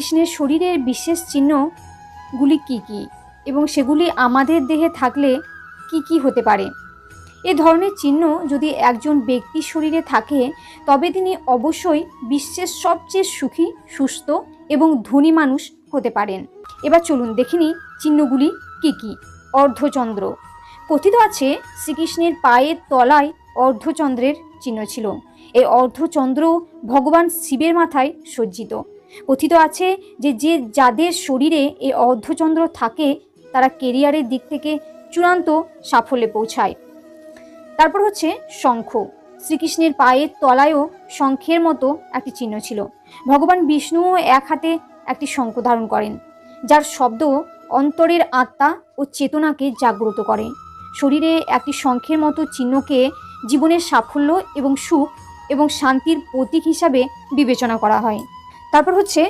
কৃষ্ণের শরীরের বিশেষ চিহ্নগুলি কি কি এবং সেগুলি আমাদের দেহে থাকলে কি কি হতে পারে? এ ধরনের চিহ্ন যদি একজন ব্যক্তির শরীরে থাকে তবে তিনি অবশ্যই বিশ্বের সবচেয়ে সুখী, সুস্থ এবং ধনী মানুষ হতে পারেন। এবার চলুন দেখে নিই চিহ্নগুলি কি কি। অর্ধচন্দ্র। কথিত আছে শ্রীকৃষ্ণের পায়ের তলায় অর্ধচন্দ্রের চিহ্ন ছিল। এই অর্ধচন্দ্র ভগবান শিবের মাথায় সজ্জিত। কথিত আছে যে যাদের শরীরে এই অর্ধচন্দ্র থাকে তারা কেরিয়ারের দিক থেকে চূড়ান্ত সাফল্যে পৌঁছায়। তারপর হচ্ছে শঙ্খ। শ্রীকৃষ্ণের পায়ের তলায়ও শঙ্খের মতো একটি চিহ্ন ছিল। ভগবান বিষ্ণুও এক হাতে একটি শঙ্খ ধারণ করেন, যার শব্দ অন্তরের আত্মা ও চেতনাকে জাগ্রত করে। শরীরে একটি শঙ্খের মতো চিহ্নকে জীবনের সাফল্য এবং সুখ এবং শান্তির প্রতীক হিসাবে বিবেচনা করা হয়। তারপর হচ্ছে